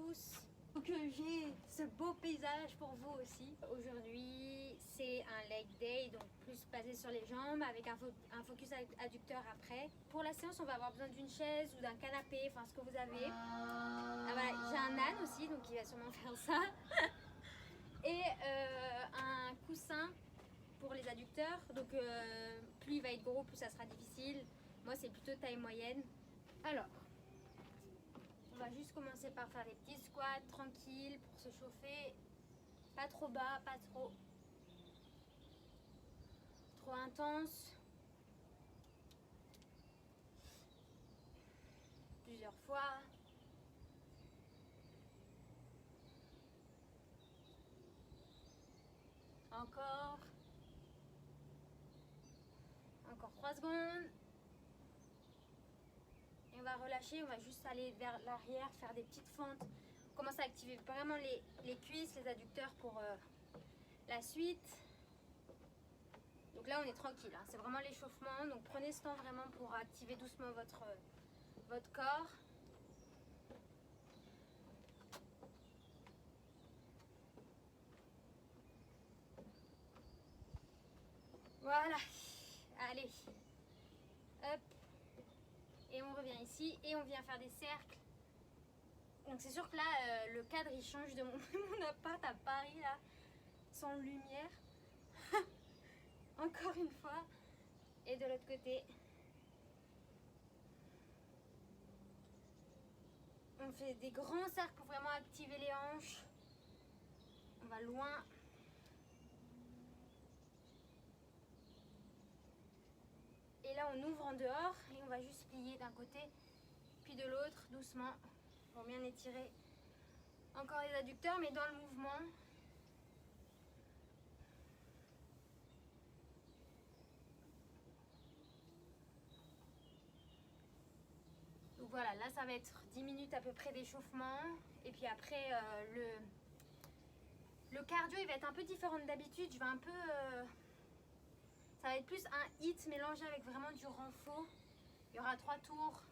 tous. Donc j'ai ce beau paysage pour vous aussi. Aujourd'hui c'est un leg day, donc plus basé sur les jambes avec un focus adducteur après. Pour la séance on va avoir besoin d'une chaise ou d'un canapé, enfin ce que vous avez. Ah, voilà, j'ai un âne aussi donc il va sûrement faire ça. Et un coussin pour les adducteurs, donc plus il va être gros plus ça sera difficile. Moi c'est plutôt taille moyenne. Alors on va juste commencer par faire des petits squats tranquilles pour se chauffer, pas trop bas, pas trop intense. Plusieurs fois. Encore 3 secondes. Et on va relâcher, on va juste aller vers l'arrière, faire des petites fentes. On commence à activer vraiment les cuisses, les adducteurs pour la suite. Donc là on est tranquille, hein. C'est vraiment l'échauffement. Donc prenez ce temps vraiment pour activer doucement votre corps. Voilà, allez, hop, et on revient ici et on vient faire des cercles. Donc c'est sûr que là, le cadre il change de mon appart à Paris là, sans lumière. Encore une fois, et de l'autre côté. On fait des grands cercles pour vraiment activer les hanches. On va loin. Et là on ouvre en dehors et on va juste plier d'un côté puis de l'autre doucement pour bien étirer encore les adducteurs mais dans le mouvement. Donc voilà, là ça va être 10 minutes à peu près d'échauffement et puis après le cardio il va être un peu différent d'habitude. Je vais un peu ça va être plus un hit mélangé avec vraiment du renfort. Il y aura 3 tours.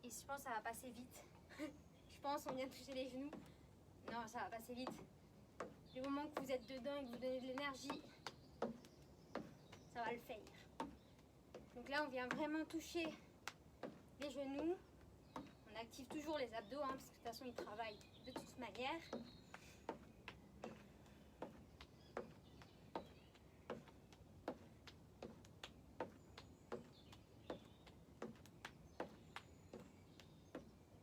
Et je pense que ça va passer vite. Je pense on vient de toucher les genoux. Non, ça va passer vite. Du moment que vous êtes dedans et que vous donnez de l'énergie, ça va le faire. Donc là, on vient vraiment toucher les genoux. On active toujours les abdos, hein, parce que de toute façon, ils travaillent de toute manière.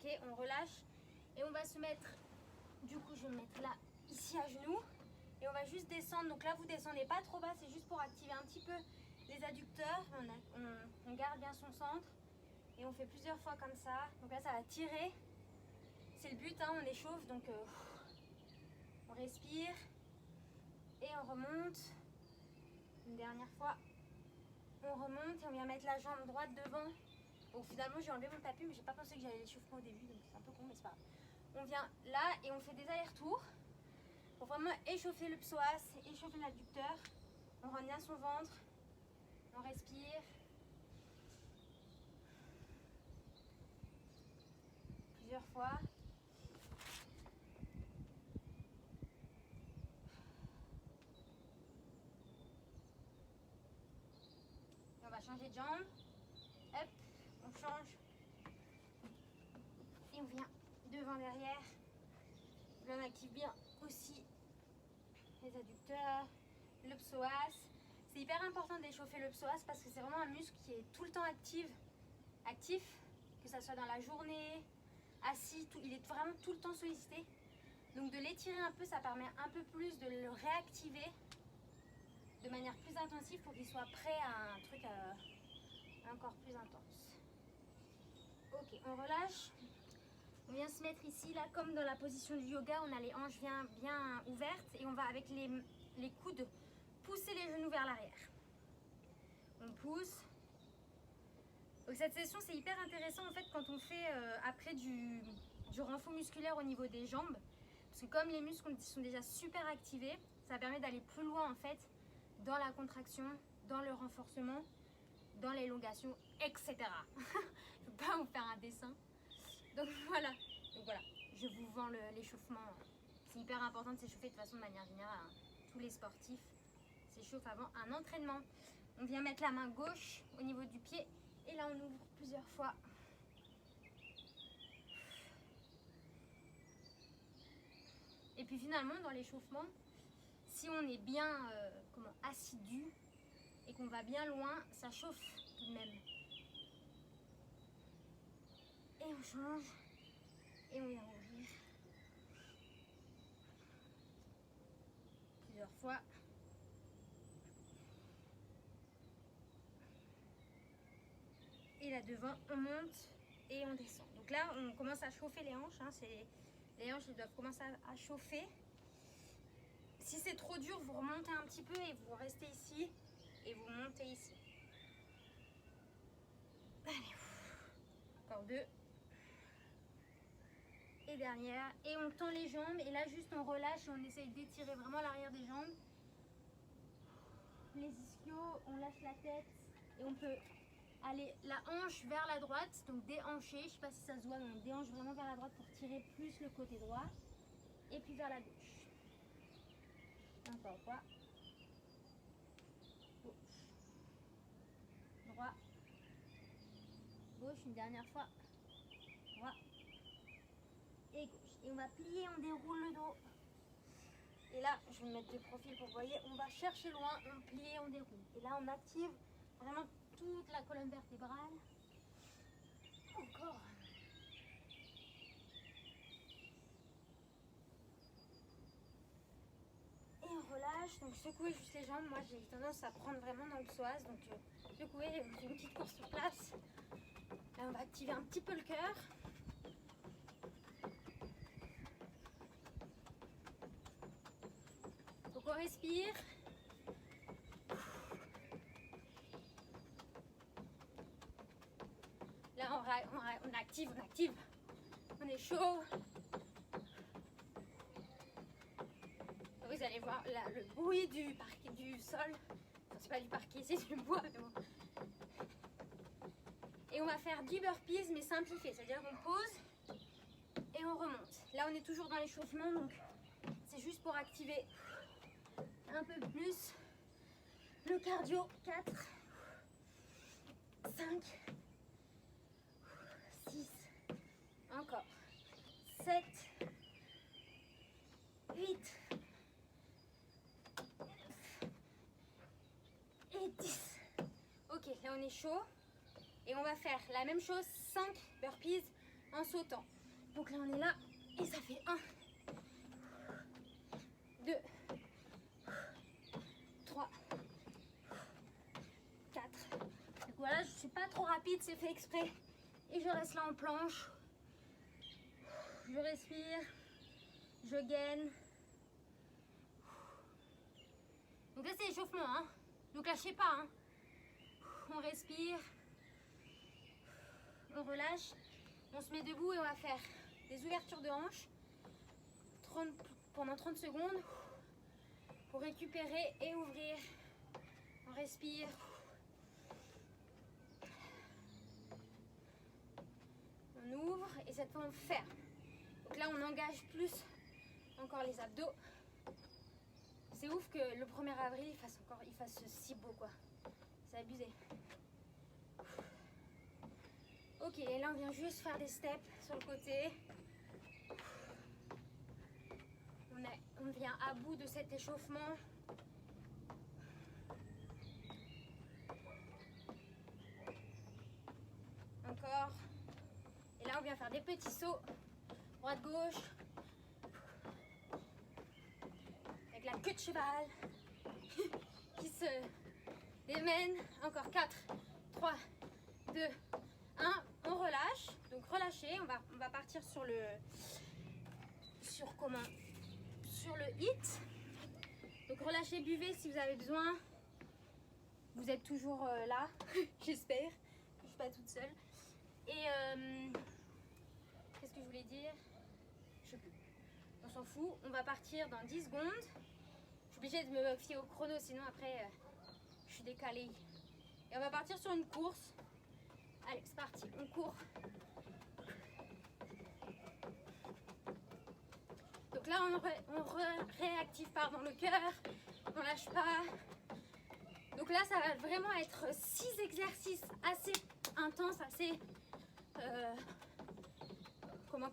Ok, on relâche et on va se mettre, du coup je vais me mettre là, ici à genoux et on va juste descendre. Donc là vous descendez pas trop bas, c'est juste pour activer un petit peu les adducteurs. On garde bien son centre et on fait plusieurs fois comme ça. Donc là ça va tirer, c'est le but, hein, on échauffe. Donc on respire et on remonte. Une dernière fois, on remonte et on vient mettre la jambe droite devant. Donc finalement j'ai enlevé mon tapis mais j'ai pas pensé que j'allais l'échauffement au début, donc c'est un peu con mais c'est pas grave. On vient là et on fait des allers-retours pour vraiment échauffer le psoas, échauffer l'adducteur. On rend bien son ventre, on respire. Plusieurs fois. Et on va changer de jambe. Hop, on change. Et on vient devant, derrière. Là, on active bien aussi les adducteurs, le psoas. C'est hyper important d'échauffer le psoas parce que c'est vraiment un muscle qui est tout le temps actif, que ça soit dans la journée, assis, il est vraiment tout le temps sollicité. Donc de l'étirer un peu, ça permet un peu plus de le réactiver de manière plus intensive pour qu'il soit prêt à un truc encore plus intense. Ok, on relâche. On vient se mettre ici, là, comme dans la position du yoga, on a les hanches bien ouvertes et on va avec les coudes pousser les genoux vers l'arrière. On pousse. Donc cette session, c'est hyper intéressant en fait quand on fait après du renfort musculaire au niveau des jambes. Parce que comme les muscles sont déjà super activés, ça permet d'aller plus loin en fait dans la contraction, dans le renforcement, dans l'élongation, etc. Je ne peux pas vous faire un dessin. Donc voilà. je vous vends l'échauffement. C'est hyper important de s'échauffer de façon de manière générale. Hein. Tous les sportifs s'échauffent avant un entraînement. On vient mettre la main gauche au niveau du pied et là on ouvre plusieurs fois. Et puis finalement dans l'échauffement, si on est bien assidu et qu'on va bien loin, ça chauffe tout de même. Et on change et on vient ouvrir plusieurs fois. Et là devant, on monte et on descend. Donc là, on commence à chauffer les hanches. Hein, les hanches elles doivent commencer à chauffer. Si c'est trop dur, vous remontez un petit peu et vous restez ici. Et vous montez ici. Allez, encore 2. Et dernière. Et on tend les jambes. Et là, juste on relâche et on essaye d'étirer vraiment l'arrière des jambes. Les ischios, on lâche la tête. Et on peut aller la hanche vers la droite, donc déhancher, je ne sais pas si ça se voit, mais on déhanche vraiment vers la droite pour tirer plus le côté droit, et puis vers la gauche. Encore une fois. Gauche. Droit. Gauche, une dernière fois. Droit. Et gauche. Et on va plier, on déroule le dos. Et là, je vais me mettre de profil pour que vous voyez, on va chercher loin, on plie, on déroule. Et là, on active vraiment toute la colonne vertébrale. Encore. Et on relâche, donc secouez juste les jambes. Moi j'ai tendance à prendre vraiment dans le psoas, donc secouez, on fait une petite course sur place. Là on va activer un petit peu le cœur. Donc on respire. Là on active, on est chaud. Vous allez voir là, le bruit du sol. Enfin, c'est pas du parquet, c'est du bois. Mais bon. Et on va faire 10 burpees mais simplifiés, c'est-à-dire qu'on pose et on remonte. Là on est toujours dans l'échauffement, donc c'est juste pour activer un peu plus le cardio. 4, 5, 6, encore 7, 8 et 10. Ok, là on est chaud. Et on va faire la même chose, 5 burpees en sautant. Donc là on est là et ça fait 1, 2, 3, 4. Donc voilà, je ne suis pas trop rapide, c'est fait exprès. Et je reste là en planche. Je respire, je gaine. Donc là c'est l'échauffement, hein. Donc lâchez pas, hein. On respire. On relâche, on se met debout et on va faire des ouvertures de hanches pendant 30 secondes pour récupérer et ouvrir. On respire. On ouvre et cette fois on ferme. Donc là on engage plus encore les abdos. C'est ouf que le 1er avril il fasse si beau quoi. C'est abusé. Ok, et là on vient juste faire des steps sur le côté. On vient à bout de cet échauffement. Encore. Et là on vient faire des petits sauts. Droite-gauche. Avec la queue de cheval qui se démène. Encore 4, 3, 2, 1. On relâche. Donc relâchez. On va partir sur le hit. Donc relâchez, buvez si vous avez besoin. Vous êtes toujours là, j'espère. Je suis pas toute seule. Et qu'est-ce que je voulais dire? Je sais plus. On s'en fout. On va partir dans 10 secondes. Je suis obligée de me fier au chrono, sinon après je suis décalée. Et on va partir sur une course. Allez, c'est parti. On court. Donc là, on réactive pardon, le cœur, on lâche pas. Donc là, ça va vraiment être 6 exercices assez intenses, assez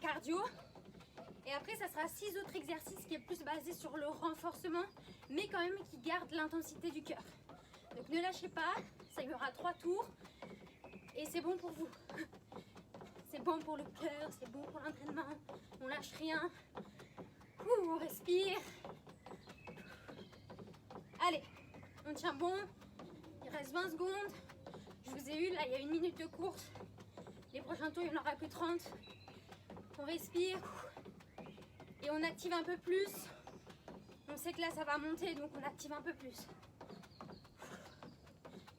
cardio. Et après, ça sera 6 autres exercices qui est plus basé sur le renforcement, mais quand même qui garde l'intensité du cœur. Donc ne lâchez pas, ça y aura 3 tours et c'est bon pour vous. C'est bon pour le cœur, c'est bon pour l'entraînement. On lâche rien. On respire. Allez, on tient bon. Il reste 20 secondes. Je vous ai eu, là, il y a 1 minute de course. Les prochains tours, il n'y en aura que 30. On respire. Et on active un peu plus. On sait que là, ça va monter, donc on active un peu plus.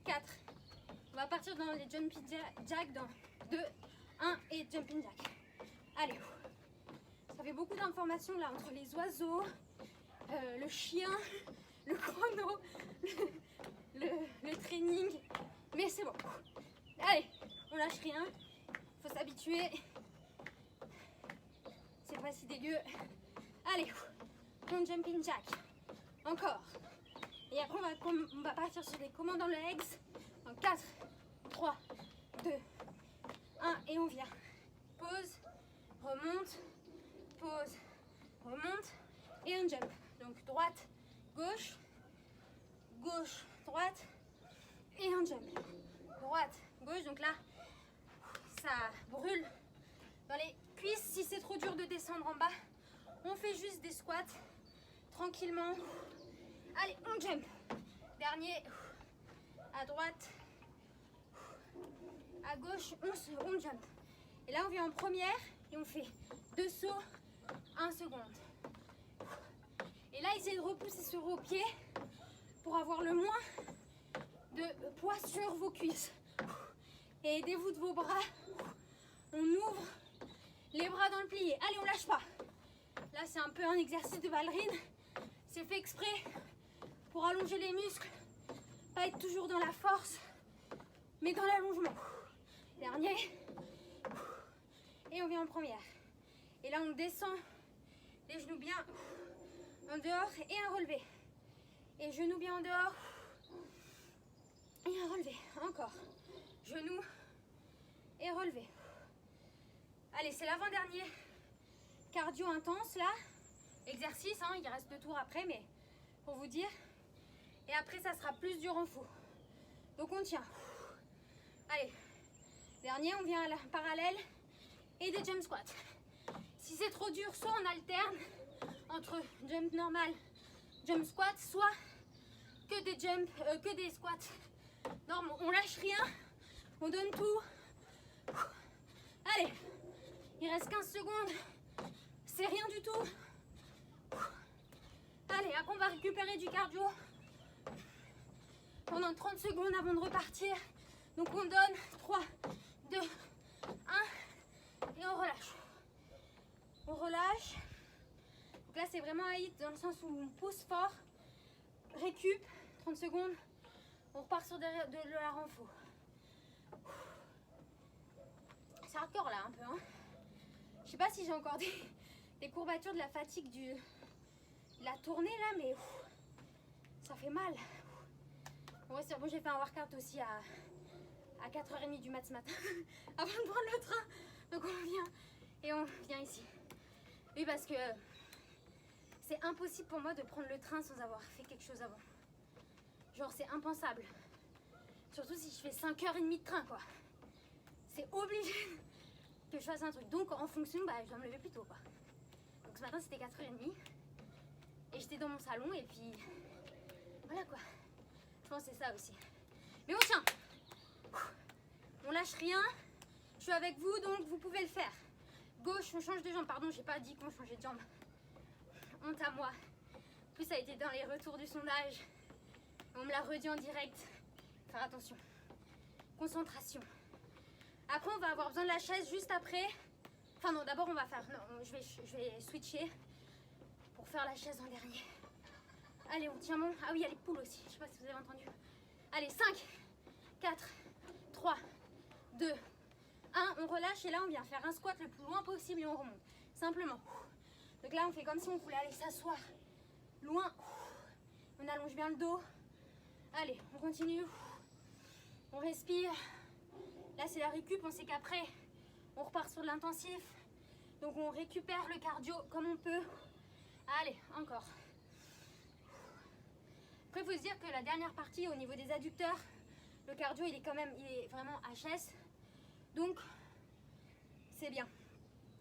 4. On va partir dans les jumping jack dans 2, 1 et jumping jack. Allez. Ça fait beaucoup d'informations là entre les oiseaux, le chien, le chrono, le training. Mais c'est bon. Allez, on lâche rien. Faut s'habituer. C'est pas si dégueu. Allez, on jumping jack. Encore. Et après, on va partir sur des commandants legs. En 4, 3, 2, 1 et on vient. Pause, remonte, pause, remonte et on jump. Donc droite, gauche, gauche, droite et on jump. Droite, gauche, donc là, ça brûle dans les cuisses. Si c'est trop dur de descendre en bas, on fait juste des squats tranquillement. Allez, on jump. Dernier, à droite, à gauche, on jump. Et là, on vient en première et on fait 2 sauts, 1 seconde. Et là, essayez de repousser sur vos pieds pour avoir le moins de poids sur vos cuisses. Et aidez-vous de vos bras. On ouvre les bras dans le plié. Allez, on lâche pas. Là, c'est un peu un exercice de ballerine. C'est fait exprès pour allonger les muscles. Pas être toujours dans la force, mais dans l'allongement. Dernier. Et on vient en première. Et là, on descend les genoux bien en dehors et un relevé. Et genoux bien en dehors et un relevé. Encore. Genoux et relevé. Allez, c'est l'avant-dernier cardio intense là. Exercice, hein, il reste 2 tours après, mais pour vous dire. Et après, ça sera plus dur en faux. Donc on tient. Allez. Dernier, on vient à la parallèle et des jump squats. Si c'est trop dur, soit on alterne entre jump normal, jump squat, soit que des squats normaux. On lâche rien, on donne tout. Allez, il reste 15 secondes, c'est rien du tout. Allez, après on va récupérer du cardio pendant 30 secondes avant de repartir. Donc on donne 3, 2, 1 et on relâche. On relâche. Donc là c'est vraiment un hit dans le sens où on pousse fort. Récup, 30 secondes. On repart sur de la renfo. C'est hardcore là un peu. Hein. Je sais pas si j'ai encore des courbatures de la fatigue de la tournée là, mais ça fait mal. Bon, c'est bon, j'ai fait un workout aussi à 4h30 du mat ce matin avant de prendre le train. Donc on vient et on vient ici. Oui, parce que c'est impossible pour moi de prendre le train sans avoir fait quelque chose avant. Genre c'est impensable. Surtout si je fais 5h30 de train quoi. C'est obligé que je fasse un truc. Donc en fonction, je dois me lever plus tôt quoi. Donc ce matin c'était 4h30 et j'étais dans mon salon et puis voilà quoi. Je pense que c'est ça aussi. Mais on tient. On lâche rien. Je suis avec vous donc vous pouvez le faire. Gauche, on change de jambe. Pardon, j'ai pas dit qu'on changeait de jambe. Honte à moi. En plus ça a été dans les retours du sondage. On me l'a redit en direct. Faire attention. Concentration. Après on va avoir besoin de la chaise juste après. Enfin non, d'abord on va faire. Non, je vais switcher pour faire la chaise en dernier. Allez, on tient bon. Ah oui, il y a les poules aussi. Je sais pas si vous avez entendu. Allez, 5, 4, 3, 2, 1. On relâche et là on vient faire un squat le plus loin possible et on remonte. Simplement. Donc là, on fait comme si on voulait aller s'asseoir loin. On allonge bien le dos. Allez, on continue. On respire. Là, c'est la récup. On sait qu'après, on repart sur de l'intensif. Donc, on récupère le cardio comme on peut. Allez, encore. Après, il faut se dire que la dernière partie, au niveau des adducteurs, le cardio, il est vraiment HS. Donc, c'est bien.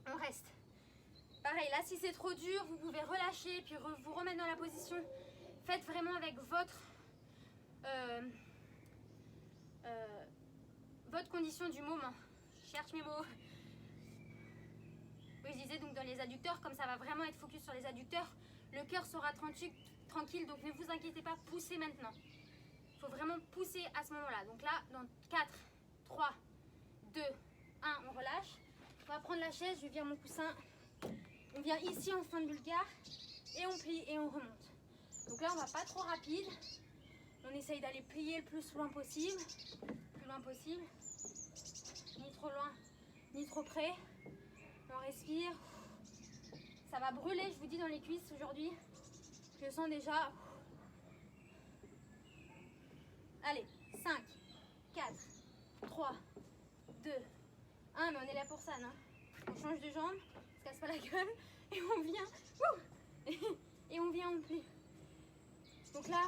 On reste. Pareil, là, si c'est trop dur, vous pouvez relâcher, puis vous remettre dans la position. Faites vraiment avec votre condition du moment. Je cherche mes mots. Oui, je disais donc dans les adducteurs, comme ça va vraiment être focus sur les adducteurs, le cœur sera tranquille, donc ne vous inquiétez pas, poussez maintenant. Il faut vraiment pousser à ce moment-là. Donc là, dans 4, 3, 2, 1, on relâche. On va prendre la chaise, je vire mon coussin. On vient ici en fin de bulgare et on plie et on remonte. Donc là, on va pas trop rapide. On essaye d'aller plier le plus loin possible. Plus loin possible. Ni trop loin, ni trop près. On respire. Ça va brûler, je vous dis, dans les cuisses aujourd'hui. Je le sens déjà. Allez, 5, 4, 3, 2, 1. Mais on est là pour ça, non? On change de jambe, on se casse pas la gueule et on vient. Et on vient, on plie. Donc là,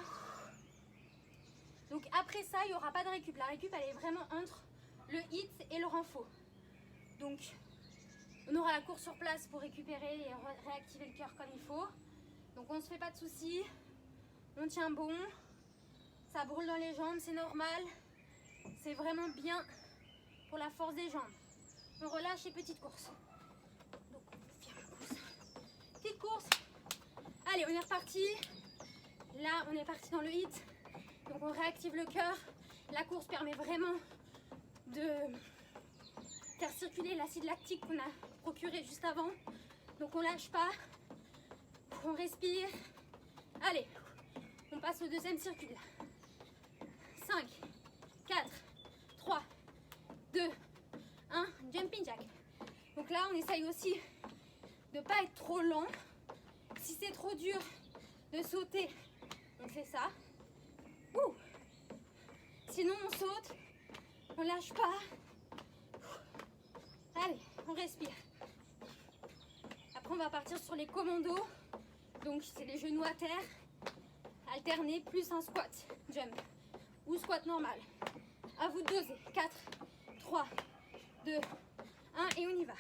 donc après ça, il n'y aura pas de récup. La récup, elle est vraiment entre le hit et le renfort. Donc, on aura la course sur place pour récupérer et réactiver le cœur comme il faut. Donc, on ne se fait pas de soucis. On tient bon. Ça brûle dans les jambes, c'est normal. C'est vraiment bien pour la force des jambes. On relâche et petite course. Donc, on vient, on pousse. Petite course. Allez, on est reparti. Là, on est parti dans le hit. Donc, on réactive le cœur. La course permet vraiment de faire circuler l'acide lactique qu'on a procuré juste avant. Donc, on lâche pas. On respire. Allez, on passe au deuxième circuit. 5, 4, 3, 2, 1. Jumping jack. Donc là, on essaye aussi de ne pas être trop lent. Si c'est trop dur de sauter, on fait ça. Ouh. Sinon, on saute, on lâche pas. Allez, on respire. Après, on va partir sur les commandos. Donc, c'est les genoux à terre, alternés, plus un squat, jump ou squat normal. À vous de doser. 4, 3, 2, 1 et on y va.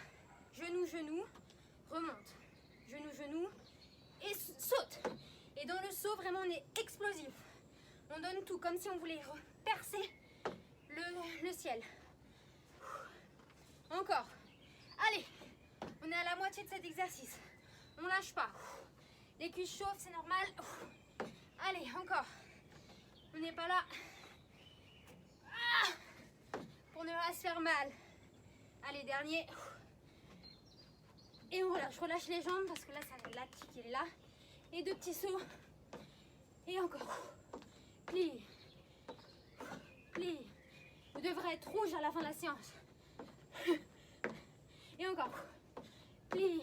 Genou, genou, remonte. Genou, genou et saute. Et dans le saut, vraiment, on est explosif. On donne tout, comme si on voulait percer le ciel. Encore. Allez, on est à la moitié de cet exercice. On lâche pas. Les cuisses chauffent, c'est normal. Allez, encore. On n'est pas là pour ne pas se faire mal. Allez, dernier. Et on relâche. Relâche les jambes parce que là, ça lactique, il est là. Et deux petits sauts. Et encore. Plie. Plie. Vous devrez être rouge à la fin de la séance. Et encore. Plie.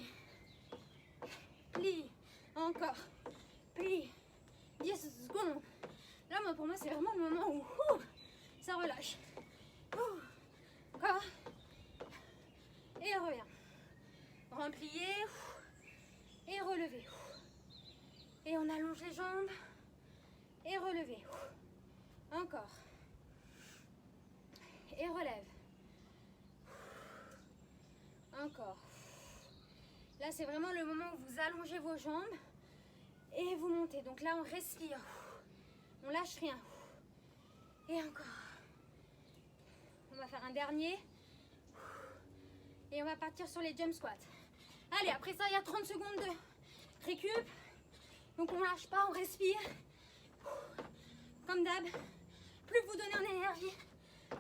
Plie. Encore. Plie. 10 secondes. Là, pour moi, c'est vraiment le moment où ça relâche. Encore. Et revient. Replier. Et relever. Et on allonge les jambes. Et relever. Encore. Et relève. Encore. Là, c'est vraiment le moment où vous allongez vos jambes et vous montez. Donc là, on respire. On lâche rien. Et encore. On va faire un dernier. Et on va partir sur les jump squats. Allez, après ça, il y a 30 secondes de récup. Donc on lâche pas, on respire. Comme d'hab. Plus vous donnez en énergie,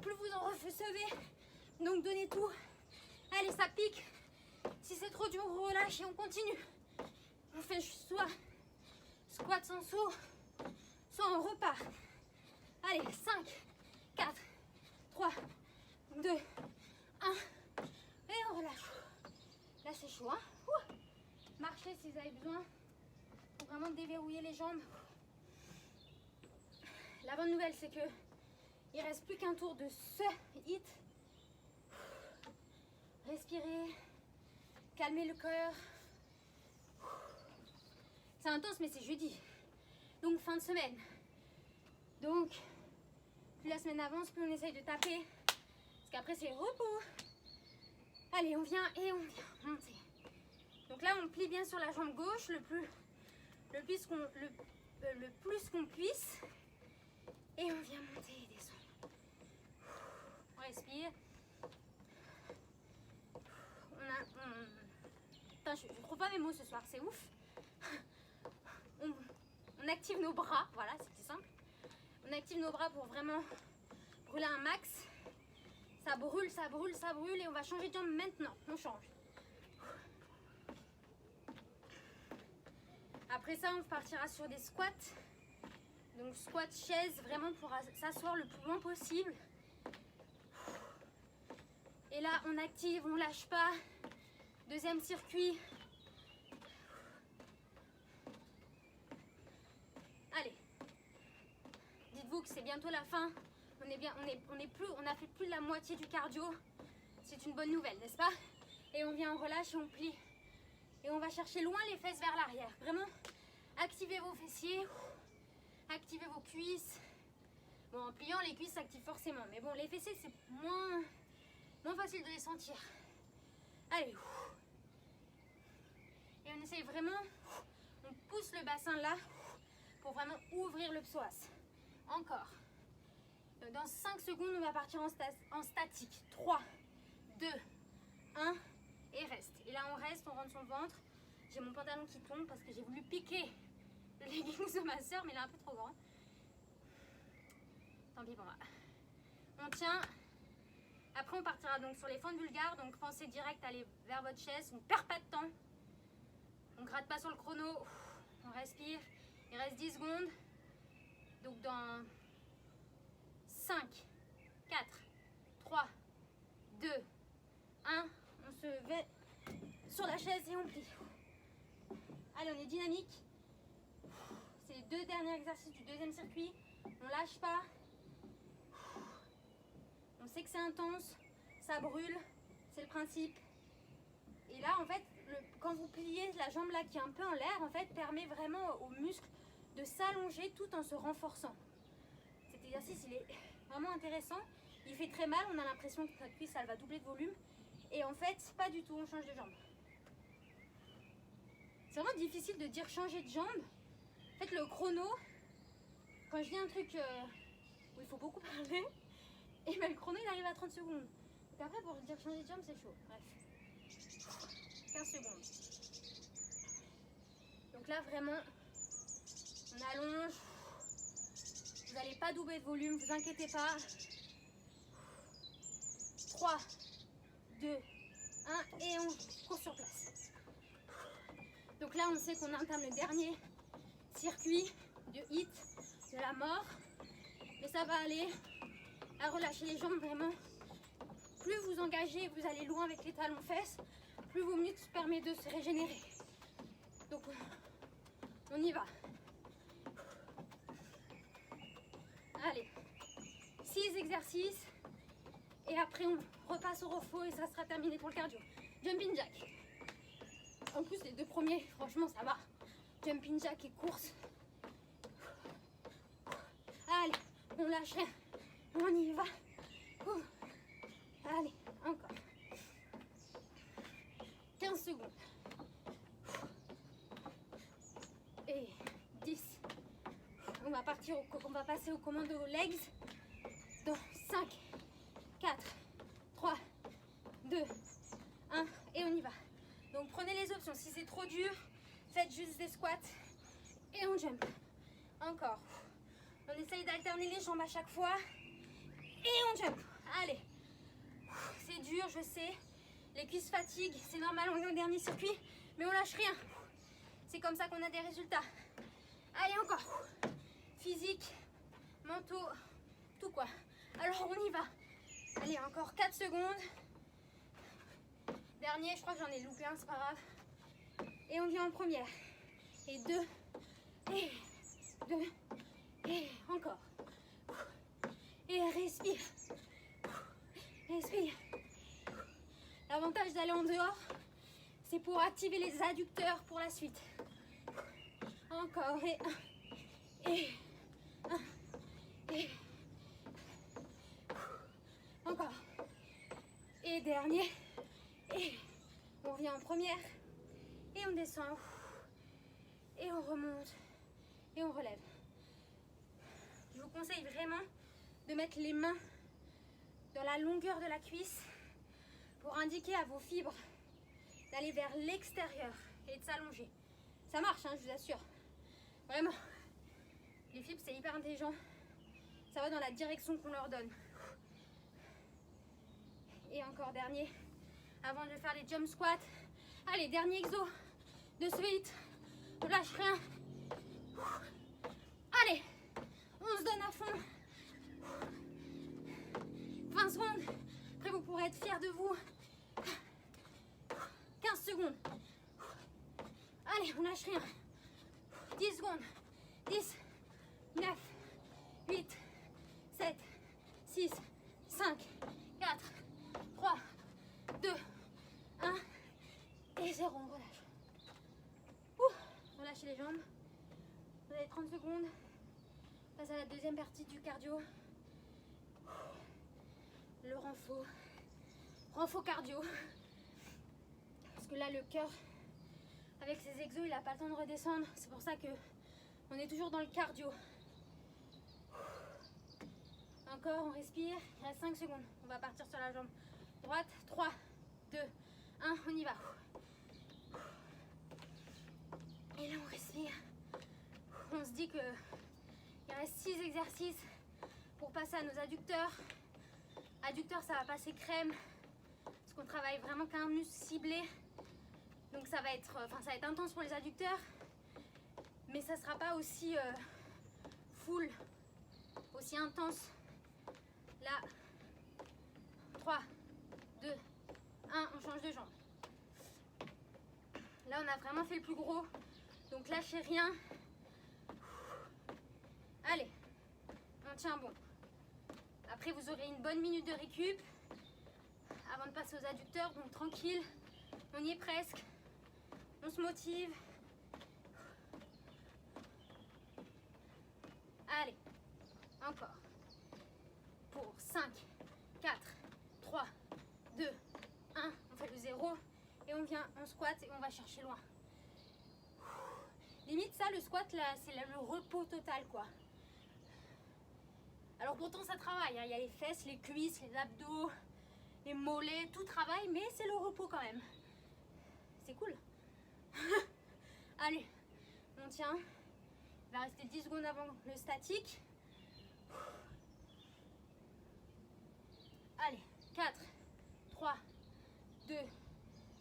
plus vous en recevez. Donc donnez tout. Allez, ça pique. Si c'est trop dur, on relâche et on continue. On fait soit squat sans saut, soit on repart. Allez, 5, 4, 3, 2, 1. Et on relâche. Là, c'est chaud, hein. marcher si vous avez besoin pour vraiment déverrouiller les jambes. La bonne nouvelle, c'est que il reste plus qu'un tour de ce hit. Respirez, calmez le cœur. C'est intense, mais c'est jeudi. Donc fin de semaine. Donc plus la semaine avance, plus on essaye de taper. Parce qu'après c'est repos. Allez, on vient et on vient monter. Donc là, on plie bien sur la jambe gauche le plus qu'on puisse. Et on vient monter et descendre. On respire. Putain, je ne trouve pas mes mots ce soir, c'est ouf. On active nos bras, voilà, c'était simple. On active nos bras pour vraiment brûler un max. Ça brûle, ça brûle, ça brûle. Et on va changer de jambe maintenant. On change. Après ça, on partira sur des squats. Donc squat chaise, vraiment pour s'asseoir le plus loin possible. Et là, on active, on lâche pas. Deuxième circuit. Allez. Dites-vous que c'est bientôt la fin. On a fait plus de la moitié du cardio. C'est une bonne nouvelle, n'est-ce pas? Et on vient, on relâche et on plie. Et on va chercher loin les fesses vers l'arrière. Vraiment, activez vos fessiers. Activez vos cuisses. Bon, en pliant, les cuisses s'activent forcément. Mais bon, les fessiers, c'est moins facile de les sentir. Allez. Et on essaye vraiment, on pousse le bassin là pour vraiment ouvrir le psoas. Encore. Dans 5 secondes, on va partir en statique. 3, 2, 1 et reste. Et là, on reste, on rentre sur le ventre. J'ai mon pantalon qui tombe parce que j'ai voulu piquer le leggings de ma soeur, mais il est un peu trop grand. Tant pis pour moi. On tient. Après, on partira donc sur les fentes vulgaires. Donc, pensez direct à aller vers votre chaise. On ne perd pas de temps. On ne gratte pas sur le chrono. On respire. Il reste 10 secondes. Donc, dans 5, 4, 3, 2, 1. On se met sur la chaise et on plie. Allez, on est dynamique. C'est les 2 derniers exercices du deuxième circuit. On ne lâche pas. On sait que c'est intense. Ça brûle. C'est le principe. Et là, en fait, quand vous pliez la jambe là qui est un peu en l'air, en fait, permet vraiment aux muscles de s'allonger tout en se renforçant. Cet exercice, il est vraiment intéressant. Il fait très mal. On a l'impression que notre cuisse, elle va doubler de volume. Et en fait, pas du tout. On change de jambe. C'est vraiment difficile de dire changer de jambe. En fait, le chrono, quand je dis un truc où il faut beaucoup parler, et ben le chrono, il arrive à 30 secondes. Donc après, pour dire changer de jambe, c'est chaud. Bref. 15 secondes. Donc là, vraiment, on allonge. Vous n'allez pas doubler de volume, vous inquiétez pas. 3, 2, 1, et on court sur place. Donc là, on sait qu'on entame le dernier circuit de hit de la mort. Mais ça va aller à relâcher les jambes vraiment. Plus vous engagez, vous allez loin avec les talons fesses, plus vos muscles permettent de se régénérer. Donc, on y va. Allez, 6 exercices. Et après, on repasse au repos et ça sera terminé pour le cardio. Jumping jack. En plus, les 2 premiers, franchement, ça va. Jumping jack et course. Allez, on lâche rien. On y va. Allez, encore. 15 secondes. Et 10. On va passer au commando legs. Dans 5, 4, 3, 2, 1. Et on y va. Donc prenez les options. Si c'est trop dur, faites juste des squats. Et on jump. Encore. On essaye d'alterner les jambes à chaque fois. Et on jump. Allez. C'est dur, je sais. Les cuisses fatiguent. C'est normal, on est au dernier circuit. Mais on lâche rien. C'est comme ça qu'on a des résultats. Allez, encore. Physique, mentaux, tout quoi. Alors, on y va. Allez, encore 4 secondes. Dernier, je crois que j'en ai loupé un, c'est pas grave. Et on vient en première. Et 2. Et 2. Et encore. Et respire. Respire. L'avantage d'aller en dehors, c'est pour activer les adducteurs pour la suite. Encore. Et 1. Et 1. Et encore. Et dernier. Et on vient en première. Et on descend. Et on remonte. Et on relève. Je vous conseille vraiment de mettre les mains dans la longueur de la cuisse pour indiquer à vos fibres d'aller vers l'extérieur et de s'allonger. Ça marche, hein, je vous assure. Vraiment. Les fibres, c'est hyper intelligent. Ça va dans la direction qu'on leur donne. Et encore dernier, avant de faire les jump squats. Allez, dernier exo de suite. On lâche rien. Allez, on se donne à fond. 20 secondes. Après, vous pourrez être fiers de vous. 15 secondes. Allez, on lâche rien. 10 secondes. 10, 9, 8, 7, 6, 5, 4, 3, 2, 1. Et 0, on relâche. Relâchez les jambes. Vous avez 30 secondes. On passe à la deuxième partie du cardio. Le renfort cardio. Parce que là, le cœur, avec ses exos, il n'a pas le temps de redescendre. C'est pour ça que on est toujours dans le cardio. Encore, on respire. Il reste 5 secondes. On va partir sur la jambe droite. 3, 2, 1, on y va. Et là, on respire. On se dit qu'il reste 6 exercices pour passer à nos adducteurs. Adducteurs, ça va passer crème. Parce qu'on travaille vraiment qu'un muscle ciblé. Donc ça va être intense pour les adducteurs. Mais ça ne sera pas aussi full, aussi intense. Là, 3, 2, 1, on change de jambe. Là, on a vraiment fait le plus gros. Donc lâchez rien. Allez, on tient bon. Après, vous aurez une bonne minute de récup avant de passer aux adducteurs. Donc tranquille, on y est presque. On se motive. Allez, encore. Pour 5, 4, 3, 2, 1. On fait le 0 et on vient, on squatte et on va chercher loin. Limite ça, le squat là, c'est le repos total quoi. Alors pourtant ça travaille, hein. Il y a les fesses, les cuisses, les abdos, les mollets, tout travaille, mais c'est le repos quand même. C'est cool. Allez, on tient. Il va rester 10 secondes avant le statique. Allez, 4, 3, 2,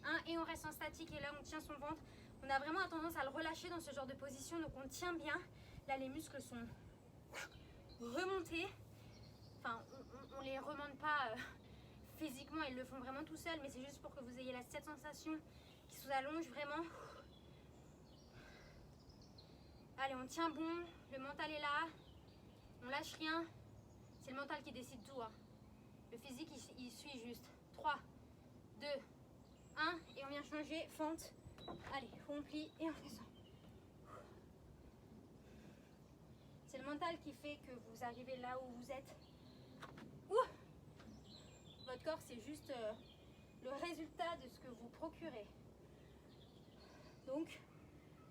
1 et on reste en statique et là on tient son ventre. On a vraiment tendance à le relâcher dans ce genre de position, donc on tient bien. Là les muscles sont remontés. Enfin, on les remonte pas physiquement, ils le font vraiment tout seuls, mais c'est juste pour que vous ayez cette sensation qui se allonge vraiment. Allez, on tient bon, le mental est là, on lâche rien. C'est le mental qui décide tout, hein. Le physique, il suit juste. 3, 2, 1 et on vient changer, fente. Allez, on plie et on descend. C'est le mental qui fait que vous arrivez là où vous êtes. Ouh, votre corps, c'est juste le résultat de ce que vous procurez. Donc,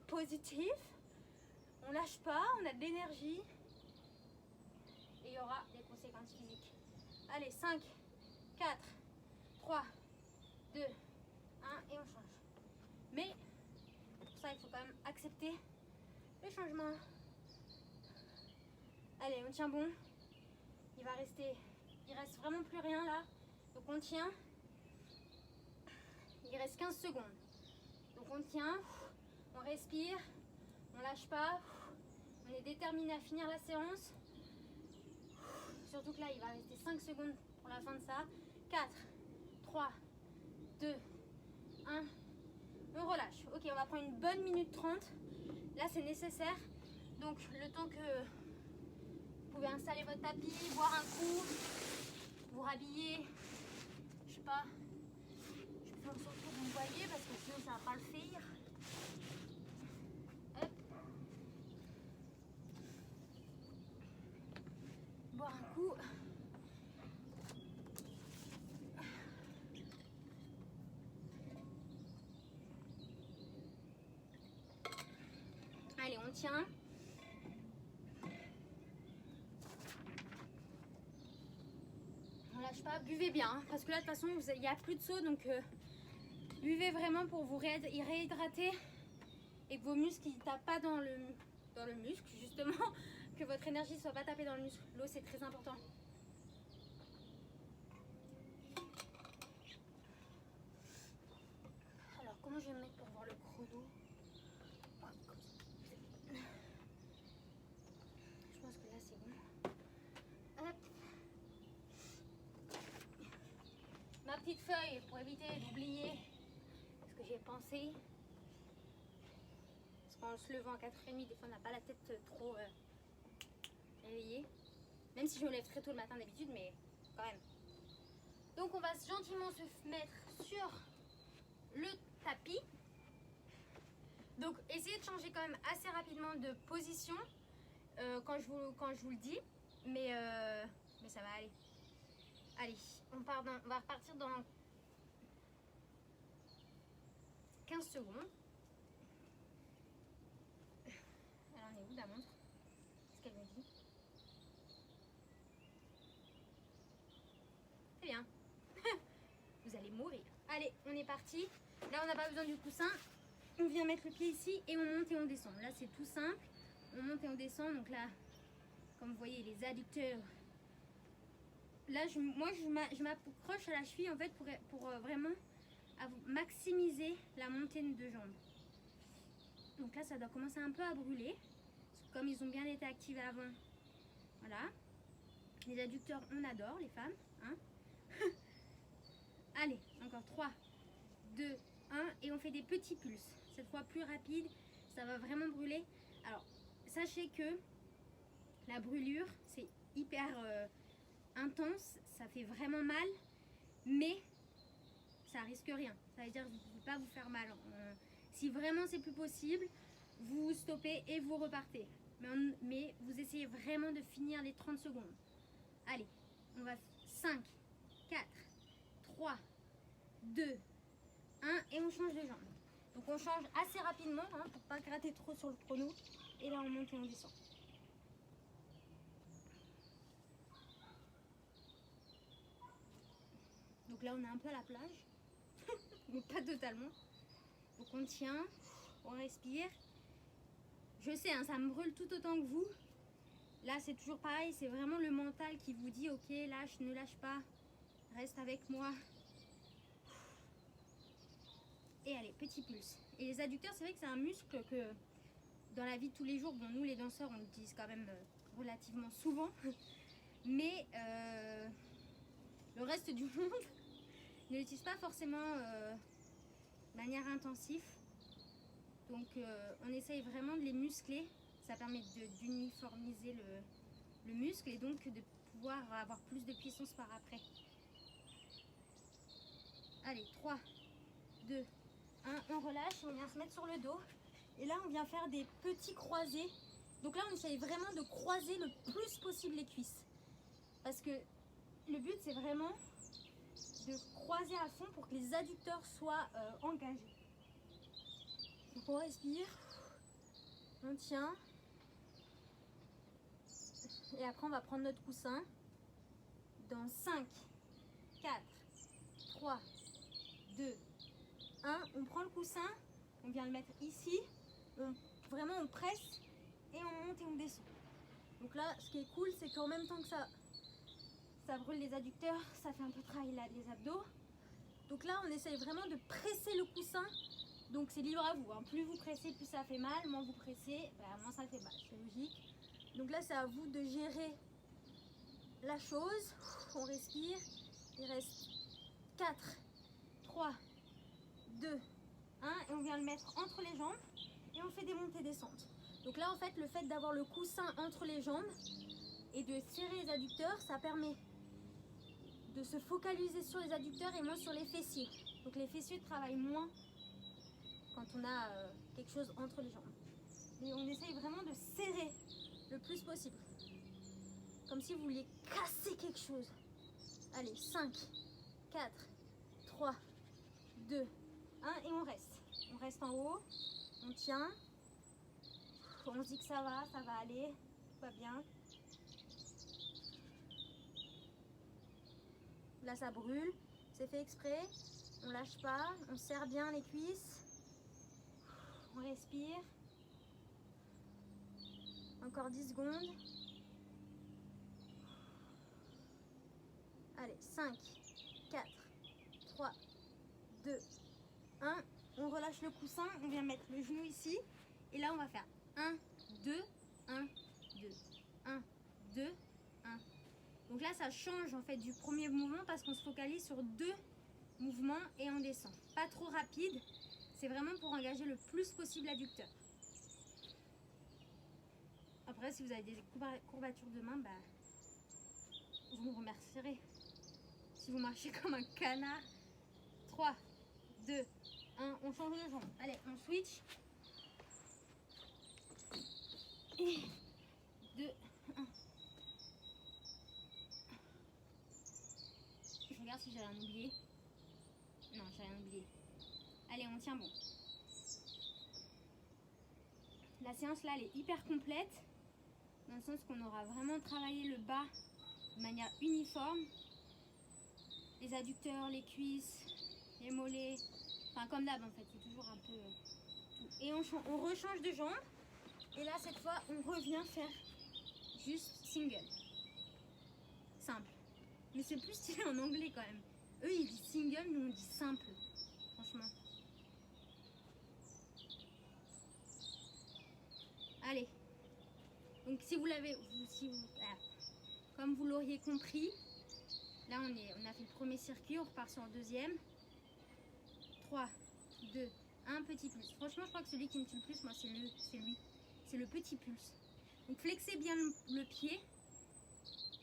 positif, on lâche pas, on a de l'énergie et il y aura des conséquences physiques. Allez, 5, 4, 3, 2, 1 et on change. Mais pour ça, il faut quand même accepter le changement. Allez, on tient bon. Il reste vraiment plus rien là. Donc on tient. Il reste 15 secondes. Donc on tient, on respire, on lâche pas. On est déterminé à finir la séance. Surtout que là, il va rester 5 secondes pour la fin de ça. 4, 3, 2, 1. on relâche. Ok, on va prendre une bonne minute 30. Là, c'est nécessaire. Donc, le temps que vous pouvez installer votre tapis, boire un coup, vous rhabiller. Je sais pas. Je peux faire en sorte que vous me voyez parce que sinon, ça va pas le faire. Hop. Boire un coup. Allez, on tient. On lâche pas, buvez bien, hein, parce que là de toute façon il n'y a plus de seau, donc buvez vraiment pour vous réhydrater et que vos muscles ne tapent pas dans le muscle, justement, que votre énergie ne soit pas tapée dans le muscle. L'eau c'est très important. Alors comment je vais me mettre pour voir le chrono? Je pense que là c'est bon. Hop. Ma petite feuille pour éviter d'oublier ce que j'ai pensé. Parce qu'en se levant à 4h30, des fois on n'a pas la tête trop réveillée. Même si je me lève très tôt le matin d'habitude, mais quand même. Donc on va gentiment se mettre sur le tapis. Donc essayez de changer quand même assez rapidement de position quand je vous le dis. Mais ça va aller. Allez, on va repartir dans 15 secondes. Elle en est où la montre? Qu'est-ce qu'elle me dit? C'est bien. Vous allez mourir. Allez, on est parti. Là, on n'a pas besoin du coussin. On vient mettre le pied ici et on monte et on descend. Là, c'est tout simple. On monte et on descend. Donc là, comme vous voyez, les adducteurs. Là, moi, je m'accroche à la cheville en fait pour vraiment maximiser la montée de jambes. Donc là, ça doit commencer un peu à brûler. Parce que comme ils ont bien été activés avant, voilà. Les adducteurs, on adore les femmes. Hein. Allez, encore 3, 2, 1. Et on fait des petits pulses. Cette fois plus rapide, ça va vraiment brûler. Alors, sachez que la brûlure, c'est hyper intense. Ça fait vraiment mal. Mais ça risque rien. Ça veut dire que vous ne pouvez pas vous faire mal. Si vraiment c'est plus possible, vous stoppez et vous repartez. Mais vous essayez vraiment de finir les 30 secondes. Allez, on va 5, 4, 3, 2, 1 et on change de jambe. Donc on change assez rapidement hein, pour pas gratter trop sur le chrono. Et là on monte et on descend. Donc là on est un peu à la plage, mais pas totalement. Donc on tient, on respire. Je sais, hein, ça me brûle tout autant que vous. Là c'est toujours pareil, c'est vraiment le mental qui vous dit ok, lâche, ne lâche pas, reste avec moi. Et allez, petit pulse. Et les adducteurs, c'est vrai que c'est un muscle que dans la vie de tous les jours, bon nous les danseurs on l'utilise quand même relativement souvent, mais le reste du monde ne l'utilise pas forcément de manière intensive. Donc on essaye vraiment de les muscler, ça permet d'uniformiser le muscle et donc de pouvoir avoir plus de puissance par après. Allez, 3, 2, 1, on relâche, on vient se mettre sur le dos. Et là, on vient faire des petits croisés. Donc là, on essaye vraiment de croiser le plus possible les cuisses. Parce que le but, c'est vraiment de croiser à fond pour que les adducteurs soient engagés. Donc on respire, on tient. Et après, on va prendre notre coussin. Dans 5, 4, 3, 2, 1. On prend le coussin, on vient le mettre ici. Vraiment, on presse et on monte et on descend. Donc là, ce qui est cool, c'est qu'en même temps que ça brûle les adducteurs, ça fait un peu travailler les abdos. Donc là, on essaye vraiment de presser le coussin. Donc c'est libre à vous, hein. Plus vous pressez, plus ça fait mal. Moins vous pressez, moins ça fait mal, c'est logique. Donc là, c'est à vous de gérer la chose. On respire. Il reste 4, 3, 2, Et on vient le mettre entre les jambes et on fait des montées-descentes. Donc là, en fait, le fait d'avoir le coussin entre les jambes et de serrer les adducteurs, ça permet de se focaliser sur les adducteurs et moins sur les fessiers. Donc les fessiers travaillent moins quand on a quelque chose entre les jambes. Mais on essaye vraiment de serrer le plus possible. Comme si vous vouliez casser quelque chose. Allez, 5, 4, 3, 2, 1 et on reste. On reste en haut, on tient. On se dit que ça va aller, tout va bien. Là ça brûle, c'est fait exprès. On lâche pas, on serre bien les cuisses. On respire. Encore 10 secondes. Allez, 5, 4, 3, 2, 1. On relâche le coussin, on vient mettre le genou ici. Et là, on va faire 1, 2, 1, 2, 1, 2, 1. Donc là, ça change en fait du premier mouvement parce qu'on se focalise sur 2 mouvements et on descend. Pas trop rapide, c'est vraiment pour engager le plus possible l'adducteur. Après, si vous avez des courbatures de main, vous me remercierez. Si vous marchez comme un canard. 3, 2, 1, on change de jambe. Allez, on switch. Et 2, 1. Je regarde si j'ai rien oublié. Non, j'ai rien oublié. Allez, on tient bon. La séance là, elle est hyper complète. Dans le sens qu'on aura vraiment travaillé le bas de manière uniforme. Les adducteurs, les cuisses, les mollets. Enfin, comme d'hab en fait, c'est toujours un peu tout. Et on rechange de jambe. Et là, cette fois, on revient faire juste single. Simple. Mais c'est plus stylé en anglais quand même. Eux, ils disent single, nous on dit simple. Franchement. Allez. Donc si vous l'avez, comme vous l'auriez compris, là on a fait le premier circuit, on repart sur le deuxième. 3, 2, 1, petit pulse. Franchement, je crois que celui qui me tue le plus, moi, c'est lui. C'est le petit pulse. Donc flexez bien le pied,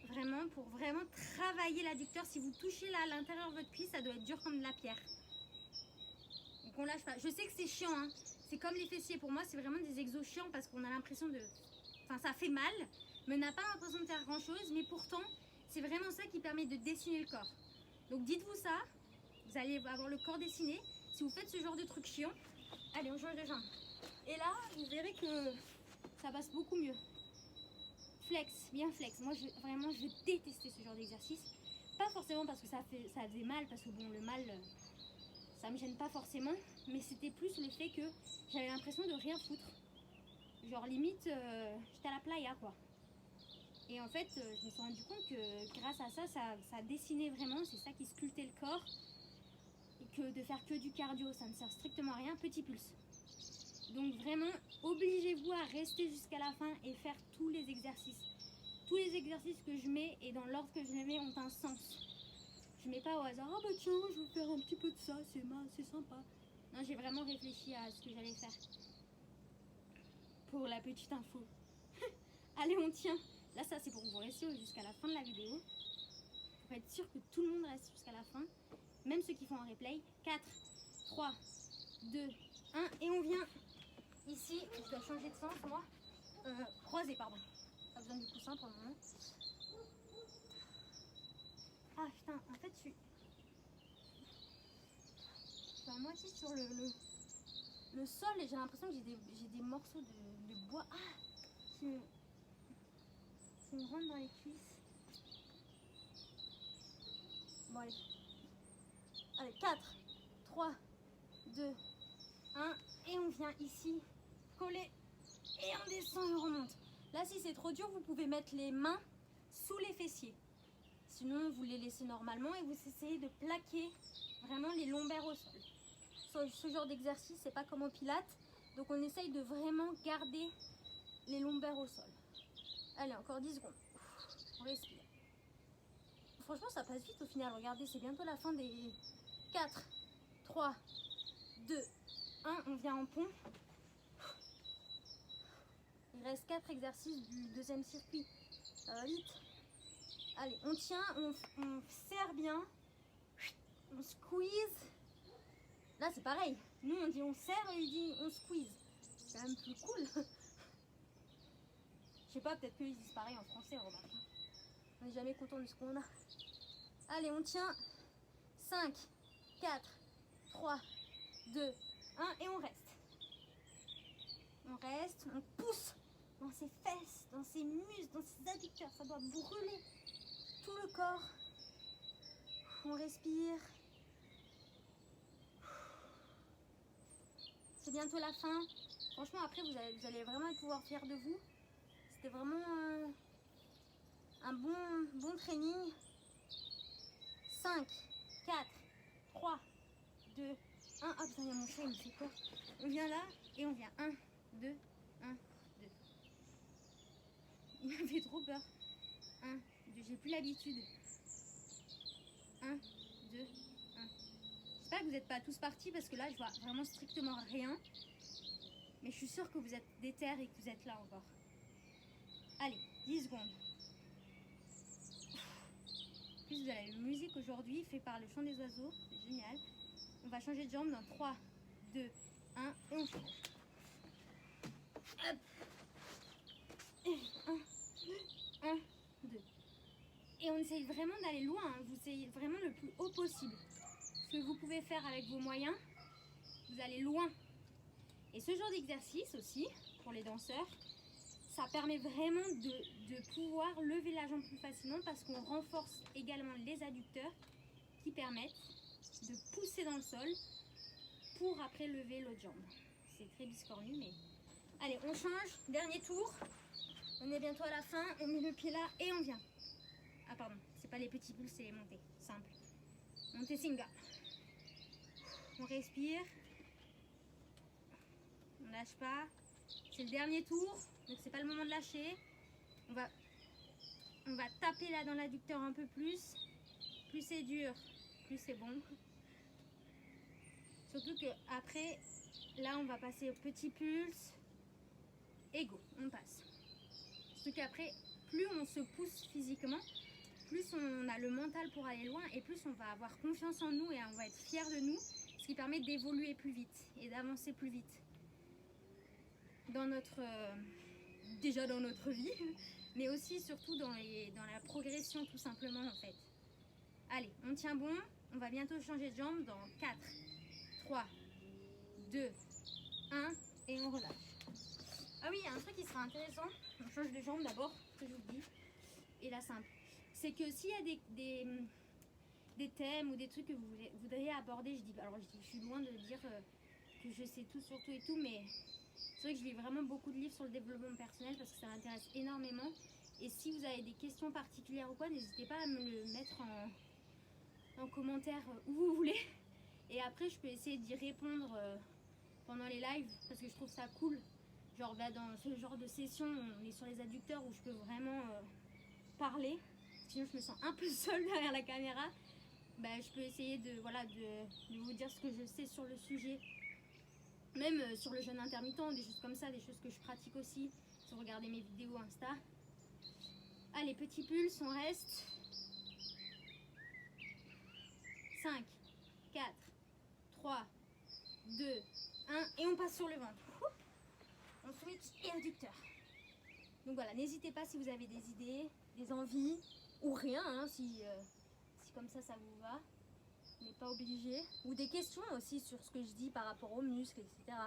vraiment, pour vraiment travailler l'adducteur. Si vous touchez là à l'intérieur de votre cuisse, ça doit être dur comme de la pierre. Donc on lâche pas. Je sais que c'est chiant, hein. C'est comme les fessiers. Pour moi, c'est vraiment des exos chiants parce qu'on a l'impression de... Enfin, ça fait mal, mais on n'a pas l'impression de faire grand-chose. Mais pourtant, c'est vraiment ça qui permet de dessiner le corps. Donc dites-vous ça, vous allez avoir le corps dessiné. Si vous faites ce genre de truc chiant, allez, on change de jambe. Et là, vous verrez que ça passe beaucoup mieux. Flex, bien flex. Moi, vraiment, je détestais ce genre d'exercice. Pas forcément parce que ça faisait mal, parce que bon, le mal, ça me gêne pas forcément. Mais c'était plus le fait que j'avais l'impression de rien foutre. Genre limite, j'étais à la playa, quoi. Et en fait, je me suis rendu compte que grâce à ça, ça dessinait vraiment. C'est ça qui sculptait le corps. Et que de faire que du cardio, ça ne sert strictement à rien. Petit pulse. Donc vraiment, obligez-vous à rester jusqu'à la fin et faire tous les exercices. Tous les exercices que je mets et dans l'ordre que je les mets ont un sens. Je mets pas au hasard, ah bah tiens, je vais faire un petit peu de ça, c'est sympa. Non, j'ai vraiment réfléchi à ce que j'allais faire. Pour la petite info. Allez, on tient. Là, ça, c'est pour que vous restiez jusqu'à la fin de la vidéo. Pour être sûr que tout le monde reste jusqu'à la fin. Même ceux qui font un replay. 4, 3, 2, 1. Et on vient ici. Je dois changer de sens, moi. Croisé, pardon. Pas besoin du coussin pour le moment. Ah, putain, en fait, je suis à moitié sur le sol et j'ai l'impression que j'ai des morceaux de bois qui me rentrent dans les cuisses. Bon, allez. Allez, 4, 3, 2, 1. Et on vient ici coller et on descend et on remonte. Là, si c'est trop dur, vous pouvez mettre les mains sous les fessiers. Sinon, vous les laissez normalement et vous essayez de plaquer vraiment les lombaires au sol. Ce genre d'exercice, c'est pas comme au pilates. Donc, on essaye de vraiment garder les lombaires au sol. Allez, encore 10 secondes. On respire. Franchement, ça passe vite au final. Regardez, c'est bientôt la fin des 4, 3, 2, 1, on vient en pont. Il reste 4 exercices du deuxième circuit. Ça va vite. Allez, on tient, on serre bien. On squeeze. Là, c'est pareil. Nous, on dit on serre et il dit on squeeze. C'est quand même plus cool. Je sais pas, peut-être qu'ils disent pareil en français, remarque. On n'est jamais content de ce qu'on a. Allez, on tient. 5, 4, 3, 2, 1 et on reste. On reste, on pousse dans ses fesses, dans ses muscles, dans ses adducteurs. Ça doit brûler tout le corps. On respire. C'est bientôt la fin. Franchement, après, vous allez vraiment pouvoir être fiers de vous. C'était vraiment un bon training. 5, 4, 3, 2, 1. Ah putain, il y a mon chat, il me fait peur. On vient là et on vient. 1, 2, 1, 2. Il m'a fait trop peur. 1, 2, j'ai plus l'habitude. 1, 2, 1. J'espère que vous n'êtes pas tous partis parce que là, je vois vraiment strictement rien. Mais je suis sûre que vous êtes déter et que vous êtes là encore. Allez, 10 secondes. En plus, vous avez une musique aujourd'hui faite par le chant des oiseaux. C'est génial. On va changer de jambe dans 3, 2, 1. Et on change. Hop. 1, 2. Et on essaye vraiment d'aller loin. Hein. Vous essayez vraiment le plus haut possible. Ce que vous pouvez faire avec vos moyens, vous allez loin. Et ce genre d'exercice aussi, pour les danseurs, ça permet vraiment de pouvoir lever la jambe plus facilement parce qu'on renforce également les adducteurs qui permettent de pousser dans le sol pour après lever l'autre jambe. C'est très biscornu, mais... Allez, on change. Dernier tour. On est bientôt à la fin. On met le pied là et on vient. Ah pardon, c'est pas les petits pulls, c'est les montées. Simple. Montée single. On respire. On lâche pas. C'est le dernier tour, donc c'est pas le moment de lâcher. On va taper là dans l'adducteur un peu plus. Plus c'est dur, plus c'est bon. Surtout que après, là on va passer au petit pulse. Et go, on passe. Surtout qu'après, plus on se pousse physiquement, plus on a le mental pour aller loin et plus on va avoir confiance en nous et on va être fier de nous, ce qui permet d'évoluer plus vite et d'avancer plus vite dans notre déjà dans notre vie, mais aussi surtout dans la progression tout simplement en fait. Allez, on tient bon, on va bientôt changer de jambe dans 4, 3, 2, 1 et on relâche. Ah oui, il y a un truc qui sera intéressant, on change de jambe d'abord, que j'oublie, et la simple. C'est que s'il y a des thèmes ou des trucs que vous voudriez aborder, je suis loin de dire que je sais tout sur tout et tout, mais c'est vrai que je lis vraiment beaucoup de livres sur le développement personnel parce que ça m'intéresse énormément. Et si vous avez des questions particulières ou quoi, n'hésitez pas à me le mettre en commentaire où vous voulez. Et après, je peux essayer d'y répondre pendant les lives parce que je trouve ça cool. Genre là, dans ce genre de session, on est sur les adducteurs où je peux vraiment parler. Sinon, je me sens un peu seule derrière la caméra. Je peux essayer de vous dire ce que je sais sur le sujet. Même sur le jeûne intermittent, des choses comme ça, des choses que je pratique aussi. Si vous regardez mes vidéos Insta. Allez, petit pulse, on reste. 5, 4, 3, 2, 1. Et on passe sur le ventre. On switch et adducteur. Donc voilà, n'hésitez pas si vous avez des idées, des envies, ou rien, hein, si comme ça vous va. On n'est pas obligé. Ou des questions aussi sur ce que je dis par rapport aux muscles, etc.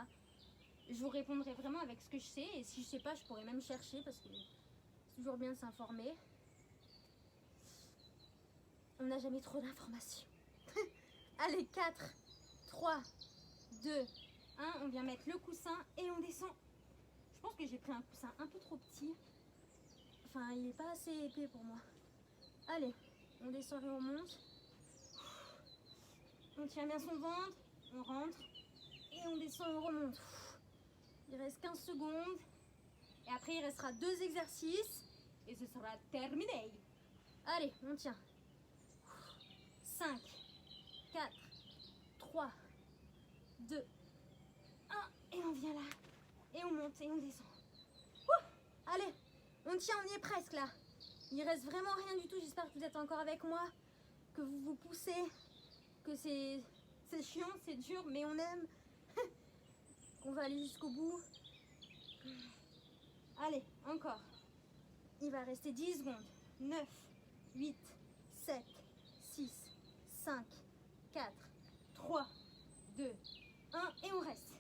Je vous répondrai vraiment avec ce que je sais. Et si je sais pas, je pourrais même chercher parce que c'est toujours bien de s'informer. On n'a jamais trop d'informations. Allez, 4, 3, 2, 1. On vient mettre le coussin et on descend. Je pense que j'ai pris un coussin un peu trop petit. Enfin, il n'est pas assez épais pour moi. Allez, on descend et on monte. On tient bien son ventre, on rentre et on descend et on remonte. Il reste 15 secondes. Et après, il restera 2 exercices et ce sera terminé. Allez, on tient. 5, 4, 3, 2, Et on vient là. Et on monte et on descend. Ouh, allez, on tient, on y est presque là. Il reste vraiment rien du tout. J'espère que vous êtes encore avec moi. Que vous vous poussez. Que c'est chiant, c'est dur, mais on aime. Qu'on va aller jusqu'au bout. Allez, encore. Il va rester 10 secondes. 9, 8, 7, 6, 5, 4, 3, 2, 1. Et on reste.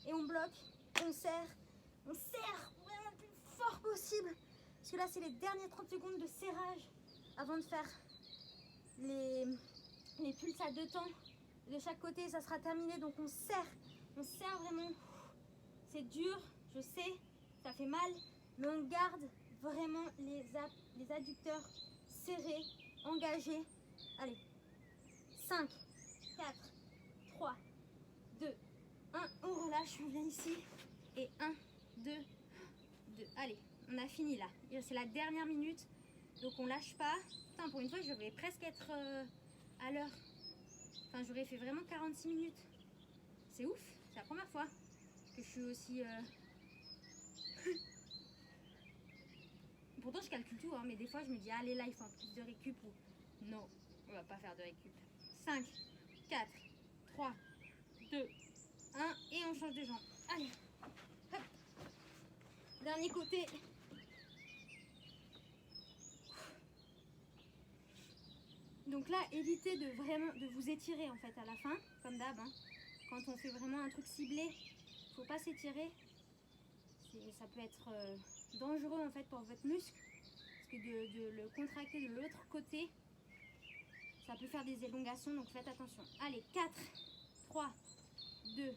Et on bloque, on serre vraiment le plus fort possible. Parce que là, c'est les dernières 30 secondes de serrage avant de faire les pulsades de temps de chaque côté. Ça sera terminé, donc on serre vraiment. C'est dur, je sais, ça fait mal, mais on garde vraiment les adducteurs serrés, engagés. Allez, 5, 4, 3, 2, 1, on relâche, on vient ici. Et 1, 2, 2. Allez, on a fini là. C'est la dernière minute, donc on lâche pas. Putain, pour une fois, je vais presque être à l'heure. Enfin, j'aurais fait vraiment 46 minutes. C'est ouf, c'est la première fois que je suis aussi... Pourtant, je calcule tout, hein, mais des fois, je me dis, allez, là, il faut un plus de récup ou... Non, on va pas faire de récup. 5, 4, 3, 2, 1, et on change de jambe. Allez, hop. Dernier côté. Donc là, évitez de vous étirer en fait à la fin, comme d'hab. Hein. Quand on fait vraiment un truc ciblé, faut pas s'étirer. Ça peut être dangereux en fait pour votre muscle, parce que de le contracter de l'autre côté, ça peut faire des élongations, donc faites attention. Allez, 4, 3, 2,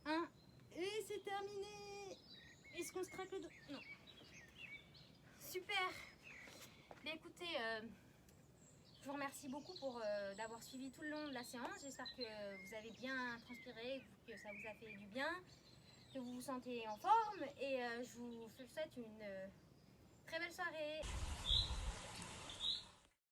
1, et c'est terminé. Est-ce qu'on se traque le dos? Non. Super. Mais écoutez, je vous remercie beaucoup d'avoir suivi tout le long de la séance. J'espère que vous avez bien transpiré, que ça vous a fait du bien, que vous vous sentez en forme, et je vous souhaite une très belle soirée.